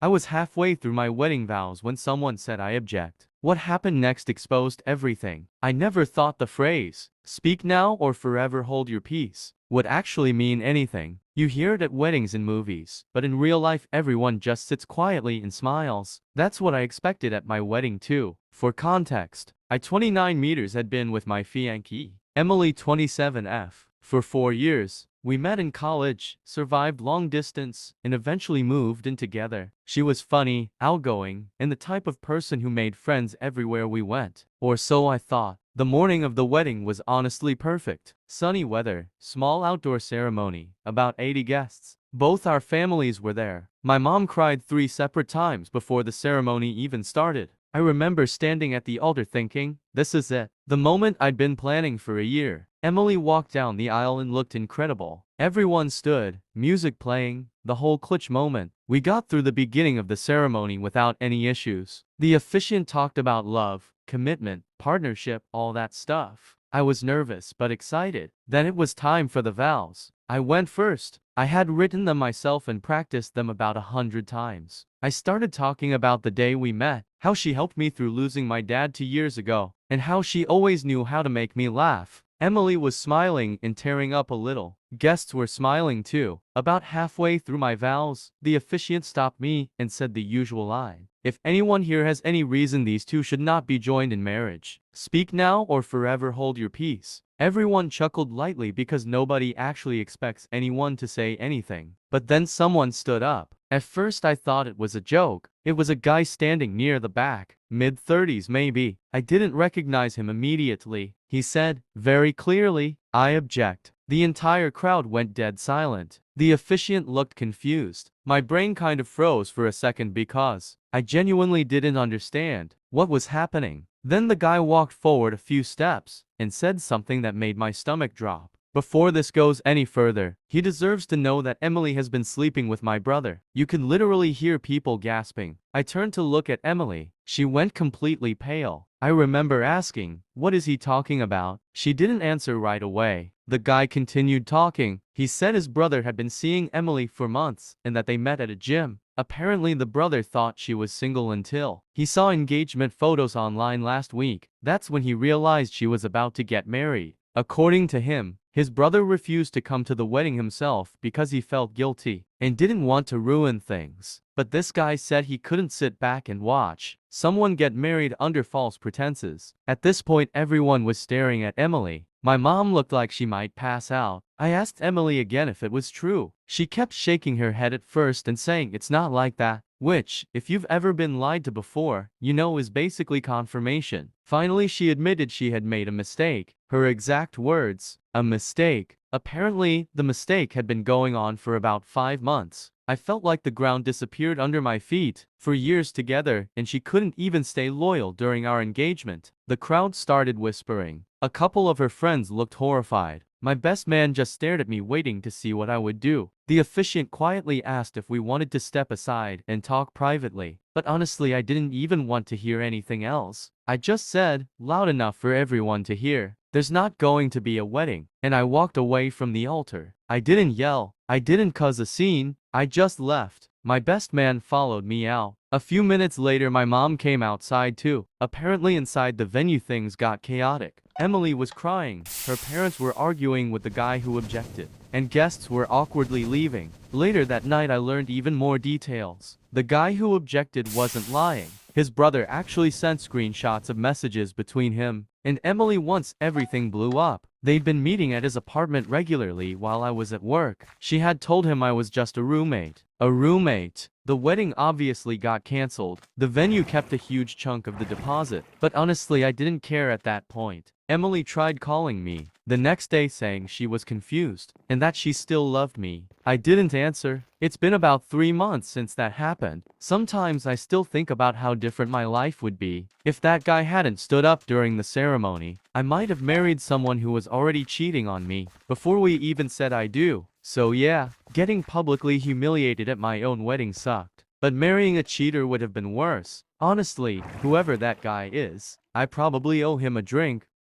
I was halfway through my wedding vows when someone said I object. What happened next exposed everything. I never thought the phrase, "speak now or forever hold your peace," would actually mean anything. You hear it at weddings and movies, but in real life everyone just sits quietly and smiles. That's what I expected at my wedding too. For context, I 29 meters had been with my fiancée, Emily 27F, for 4 years. We met in college, survived long distance, and eventually moved in together. She was funny, outgoing, and the type of person who made friends everywhere we went. Or so I thought. The morning of the wedding was honestly perfect. Sunny weather, small outdoor ceremony, about 80 guests. Both our families were there. My mom cried 3 separate times before the ceremony even started. I remember standing at the altar thinking, this is it. The moment I'd been planning for a year. Emily walked down the aisle and looked incredible. Everyone stood, music playing, the whole clutch moment. We got through the beginning of the ceremony without any issues. The officiant talked about love, commitment, partnership, all that stuff. I was nervous but excited. Then it was time for the vows. I went first. I had written them myself and practiced them about 100 times. I started talking about the day we met, how she helped me through losing my dad 2 years ago, and how she always knew how to make me laugh. Emily was smiling and tearing up a little. Guests were smiling too. About halfway through my vows, the officiant stopped me and said the usual line. If anyone here has any reason these two should not be joined in marriage, speak now or forever hold your peace. Everyone chuckled lightly because nobody actually expects anyone to say anything. But then someone stood up. At first I thought it was a joke. It was a guy standing near the back, mid-30s maybe. I didn't recognize him immediately. He said, very clearly, I object. The entire crowd went dead silent. The officiant looked confused. My brain kind of froze for a second because I genuinely didn't understand what was happening. Then the guy walked forward a few steps and said something that made my stomach drop. Before this goes any further, he deserves to know that Emily has been sleeping with my brother. You could literally hear people gasping. I turned to look at Emily. She went completely pale. I remember asking, what is he talking about? She didn't answer right away. The guy continued talking. He said his brother had been seeing Emily for months and that they met at a gym. Apparently the brother thought she was single until he saw engagement photos online last week. That's when he realized she was about to get married. According to him, his brother refused to come to the wedding himself because he felt guilty and didn't want to ruin things. But this guy said he couldn't sit back and watch someone get married under false pretenses. At this point everyone was staring at Emily. My mom looked like she might pass out. I asked Emily again if it was true. She kept shaking her head at first and saying it's not like that. Which, if you've ever been lied to before, you know is basically confirmation. Finally she admitted she had made a mistake. Her exact words, a mistake. Apparently, the mistake had been going on for about 5 months. I felt like the ground disappeared under my feet. For years together, and she couldn't even stay loyal during our engagement. The crowd started whispering. A couple of her friends looked horrified. My best man just stared at me waiting to see what I would do. The officiant quietly asked if we wanted to step aside and talk privately. But honestly I didn't even want to hear anything else. I just said, loud enough for everyone to hear, there's not going to be a wedding. And I walked away from the altar. I didn't yell. I didn't cause a scene. I just left. My best man followed me out. A few minutes later my mom came outside too. Apparently inside the venue things got chaotic. Emily was crying. Her parents were arguing with the guy who objected. And guests were awkwardly leaving. Later that night I learned even more details. The guy who objected wasn't lying. His brother actually sent screenshots of messages between him and Emily once everything blew up. They'd been meeting at his apartment regularly while I was at work. She had told him I was just a roommate. A roommate. The wedding obviously got cancelled. The venue kept a huge chunk of the deposit. But honestly I didn't care at that point. Emily tried calling me the next day saying she was confused and that she still loved me. I didn't answer. It's been about 3 months since that happened. Sometimes I still think about how different my life would be if that guy hadn't stood up during the ceremony. I might have married someone who was already cheating on me before we even said I do. So yeah, getting publicly humiliated at my own wedding sucked. But marrying a cheater would have been worse. Honestly, whoever that guy is, I probably owe him a drink.